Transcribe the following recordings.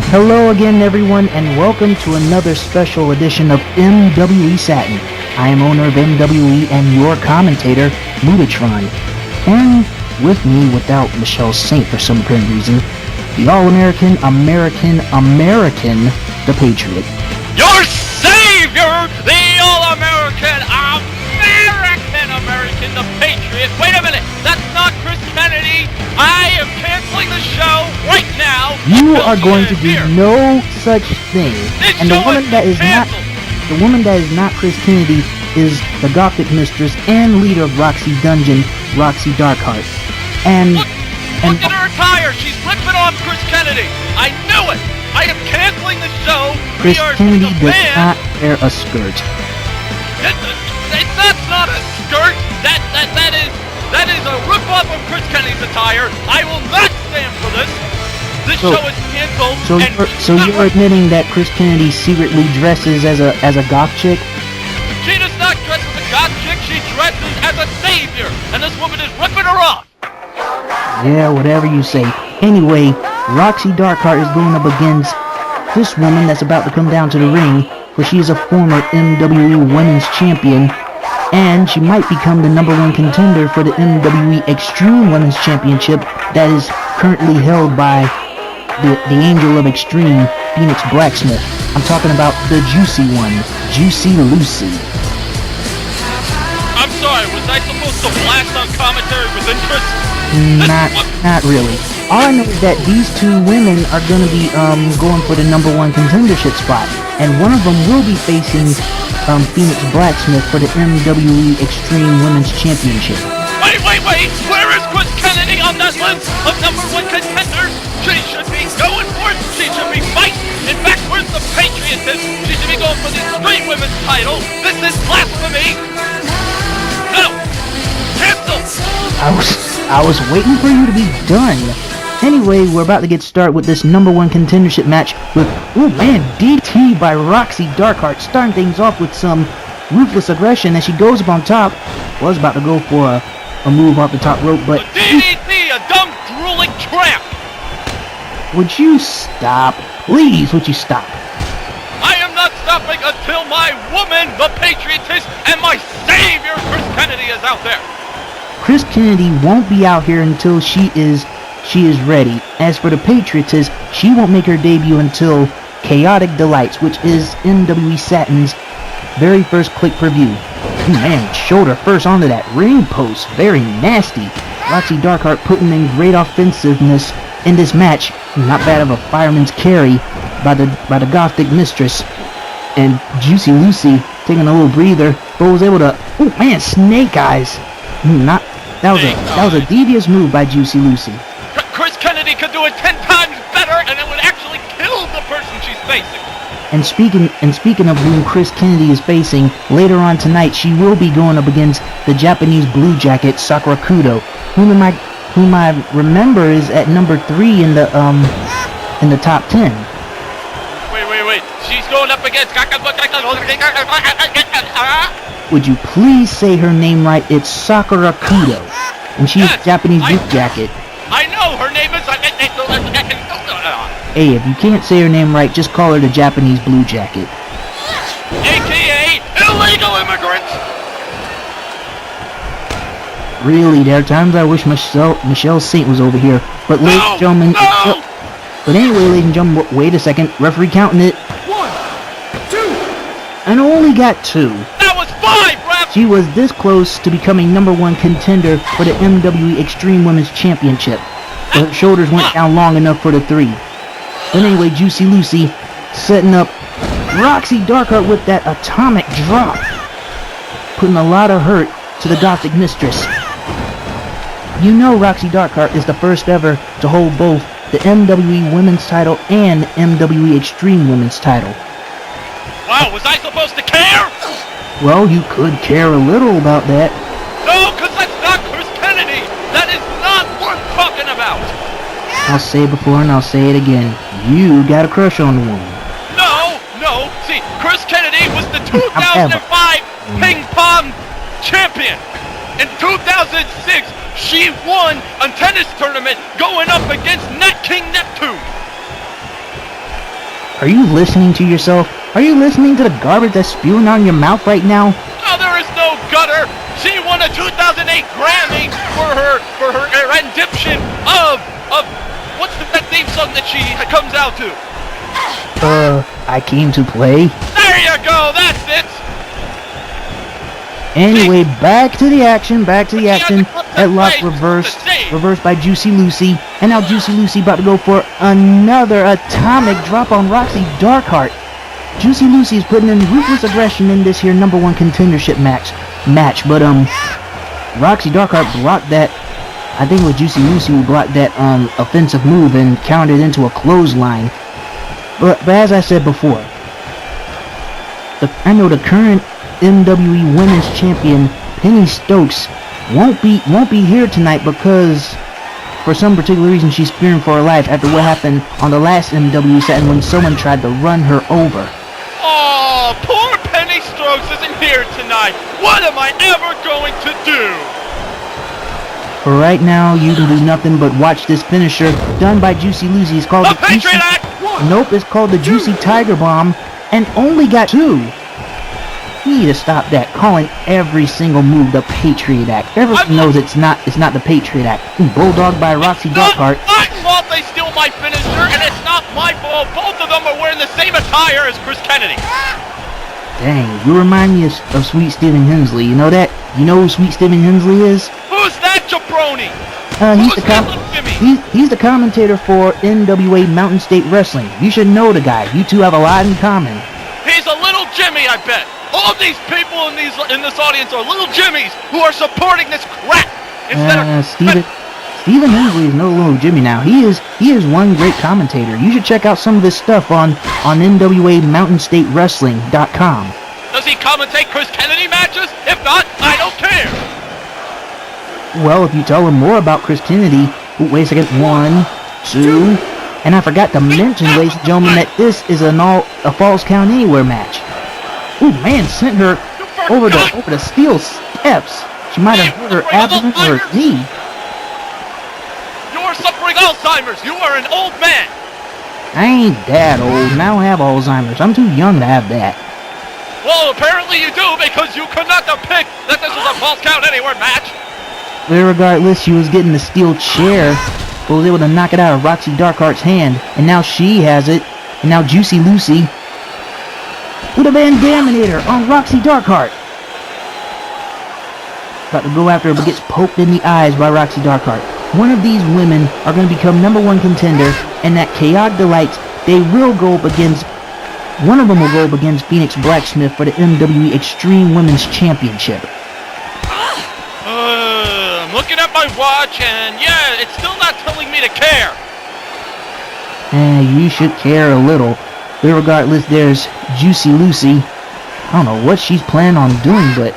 Hello again everyone and welcome to another special edition of MWE Satin. I am owner of MWE and your commentator, Mutatron. And with me, without Michelle Saint for some apparent reason, the All-American, the Patriot. Your savior, the All-American, the Patriot. Wait a minute, that's not Chris Kennedy. I am canceling the show right now. You are going to do no such thing. And the woman that is not Chris Kennedy is the Gothic Mistress and leader of Roxxi Dungeon, Roxxi Darkhart. Look at her attire. She's ripping off Chris Kennedy. I knew it. I am canceling the show. Chris Kennedy does not wear a skirt. That's not a skirt. That is a rip-off of Chris Kennedy's attire. I will not stand for this. This show is canceled. So you're admitting that Chris Kennedy secretly dresses as a goth chick? She does not dress as a goth chick. She dresses as a savior, and this woman is ripping her off. Yeah, whatever you say. Anyway, Roxxi Darkhart is going up against this woman that's about to come down to the ring, for she is a former MWE Women's Champion, and she might become the #1 contender for the MWE Extreme Women's Championship that is currently held by the Angel of Extreme, Phoenix Blacksmith. I'm talking about the juicy one, Juicy Lucy. I'm sorry, was I supposed to blast on commentary with interest? Not really. All I know is that these two women are going to be going for the #1 contendership spot, and one of them will be facing Phoenix Blacksmith for the MWE Extreme Women's Championship. Wait! Where is Chris Kennedy on that list of #1 contenders? She should be going for it. She should be fighting. In fact, where's the patriotism? She should be going for the Extreme Women's title. This is blasphemy. No! Cancel! I was waiting for you to be done. Anyway, we're about to get started with this #1 contendership match with, DT by Roxxi Darkhart, starting things off with some ruthless aggression as she goes up on top. Was about to go for a move off the top rope, but... A DDT, a dumb, drooling tramp! Would you stop? Please, would you stop? I am not stopping until my woman, the Patriotess, and my savior, Chris Kennedy, is out there! Chris Kennedy won't be out here until she is ready. As for the Patriotess, she won't make her debut until Chaotic Delights, which is MWE Satin's very first click per view. Man, shoulder first onto that ring post. Very nasty. Roxxi Darkhart putting in great offensiveness in this match. Not bad of a fireman's carry by the Gothic Mistress. And Juicy Lucy taking a little breather, but was able to... Oh man, snake eyes. That was a devious move by Juicy Lucy. Chris Kennedy could do it 10 times better, and it would actually kill the person she's facing. And speaking of whom Chris Kennedy is facing, later on tonight she will be going up against the Japanese Blue Jacket Sakura Kudo, whom I remember is at number 3 in the top 10. Wait. She's going up against... Would you please say her name right? It's Sakura Kudo, and she's Japanese Blue Jacket. I know, her name is... Hey, if you can't say her name right, just call her the Japanese Blue Jacket. AKA illegal immigrants! Really, there are times I wish Michelle Saint was over here. But ladies and gentlemen... No! But anyway, ladies and gentlemen, wait a second. Referee counting it. 1, 2... And only got 2. That was 5, ref! She was this close to becoming #1 contender for the MWE Extreme Women's Championship. But her shoulders went down long enough for the 3. But anyway, Juicy Lucy setting up Roxxi Darkhart with that atomic drop, putting a lot of hurt to the Gothic Mistress. You know Roxxi Darkhart is the first ever to hold both the MWE Women's title and MWE Extreme Women's title. Wow, was I supposed to care? Well, you could care a little about that. No, because that's not Chris Kennedy. That is not worth talking about. I'll say it before and I'll say it again. You got a crush on the woman. No. See, Chris Kennedy was the 2005 ping pong champion. In 2006, she won a tennis tournament going up against Nat King Neptune. Are you listening to yourself? Are you listening to the garbage that's spewing out of your mouth right now? Oh, there is no gutter. She won a 2008 Grammy for her rendition of what's that theme song that she comes out to? I came to play. There you go. That's it. Anyway, back to the action. Headlock reversed by Juicy Lucy. And now Juicy Lucy about to go for another atomic drop on Roxxi Darkhart. Juicy Lucy is putting in ruthless aggression in this here #1 contendership match. But Roxxi Darkhart blocked that. I think it was Juicy Lucy who blocked that offensive move and countered into a clothesline. But as I said before, I know the current MWE Women's Champion Penny Stokes won't be here tonight because for some particular reason she's fearing for her life after what happened on the last MWE Satin when someone tried to run her over. Oh, poor Penny Stokes isn't here tonight. What am I ever going to do? For right now, you can do nothing but watch this finisher done by Juicy Lucy. It's called the Patriot Act. Nope, it's called the Juicy Tiger Bomb, and only got 2. You need to stop that, calling every single move the Patriot Act. Everyone knows it's not the Patriot Act. Bulldog by Roxxi Darkhart. It's not my fault they steal my finisher, and it's not my fault both of them are wearing the same attire as Chris Kennedy. Dang, you remind me of Sweet Steven Hensley. You know that? You know who Sweet Steven Hensley is? Who's that jabroni? He's the commentator for NWA Mountain State Wrestling. You should know the guy. You two have a lot in common. He's a little Jimmy, I bet. All these people in this audience are little Jimmys who are supporting this crap instead of Steven Hensley is no little Jimmy now. He is one great commentator. You should check out some of this stuff on NWA Mountain State Wrestling.com. Does he commentate Chris Kennedy matches? If not, I don't care. Well, if you tell him more about Chris Kennedy, wait a second, 1, 2, and I forgot to mention, ladies and gentlemen, that this is a Falls Count Anywhere match. Ooh, man, sent her over the steel steps. She might have hurt her abdomen or her knee. You're suffering Alzheimer's. You are an old man. I ain't that old, and I don't have Alzheimer's. I'm too young to have that. Well, apparently you do, because you could not depict that this was a Falls Count Anywhere match. But regardless, she was getting the steel chair, but was able to knock it out of Roxxi Darkhart's hand, and now she has it, and now Juicy Lucy with a Van Daminator on Roxxi Darkhart. About to go after her, but gets poked in the eyes by Roxxi Darkhart. One of these women are going to become #1 contender, and that Chaotic Delights, one of them will go up against Phoenix Blacksmith for the MWE Extreme Women's Championship. I'm looking at my watch, and yeah, it's still not telling me to care. You should care a little. But regardless, there's Juicy Lucy. I don't know what she's planning on doing, but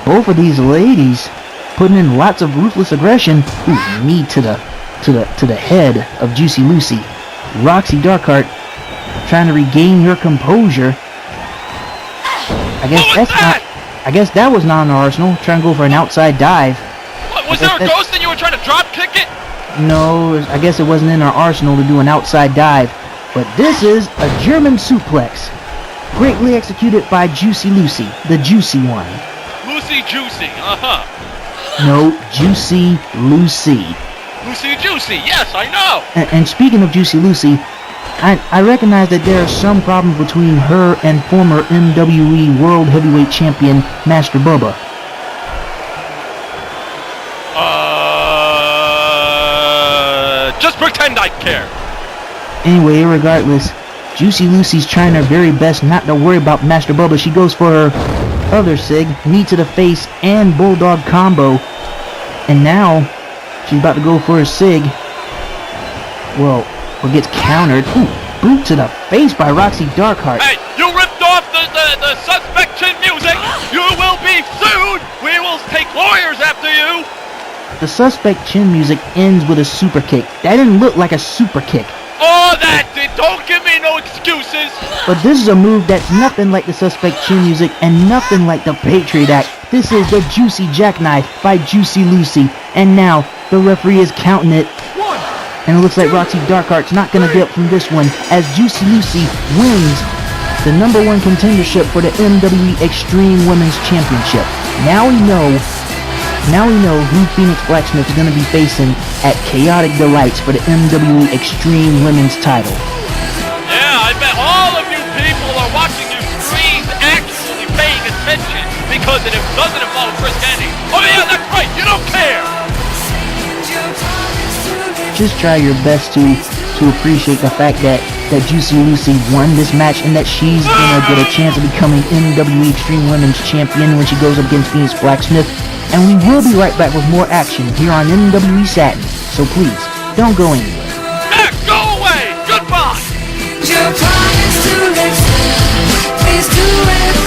both of these ladies putting in lots of ruthless aggression. Ooh, knee to the head of Juicy Lucy. Roxxi Darkhart trying to regain her composure. I guess that was not an Arsenal. Trying to go for an outside dive. What, was there a ghost and you were trying to drop kick it? No, I guess it wasn't in our arsenal to do an outside dive. But this is a German suplex. Greatly executed by Juicy Lucy, the juicy one. Lucy Juicy, No, Juicy Lucy. Lucy Juicy, yes, I know. And speaking of Juicy Lucy, I recognize that there are some problems between her and former MWE World Heavyweight Champion Master Bubba. Just pretend I care. Anyway, regardless, Juicy Lucy's trying her very best not to worry about Master Bubba. She goes for her other sig, knee to the face and bulldog combo. And now, she's about to go for a sig. Well, gets countered. Ooh, boot to the face by Roxxi Darkhart. Hey, you ripped off the suspect chin music. You will be sued. We will take lawyers after you. The suspect chin music ends with a super kick. That didn't look like a super kick. Oh, that did. Don't give me no excuses. But this is a move that's nothing like the suspect chin music and nothing like the Patriot Act. This is the Juicy Jackknife by Juicy Lucy. And now, the referee is counting it. 1, And it looks like Roxxi Darkhart's not going to get up from this one as Juicy Lucy wins the #1 contendership for the MWE Extreme Women's Championship. Now we know who Phoenix Blacksmith is going to be facing at Chaotic Delights for the MWE Extreme Women's title. Yeah, I bet all of you people are watching your screens actually paying attention because it doesn't involve Chris Kennedy. Oh yeah, that's right, you don't care! Just try your best to appreciate the fact that Juicy Lucy won this match and that she's gonna get a chance of becoming MWE Extreme Women's Champion when she goes up against Phoenix Blacksmith. And we will be right back with more action here on MWE Satin. So please, don't go anywhere. Go away! Goodbye! Your promise to listen, please do it.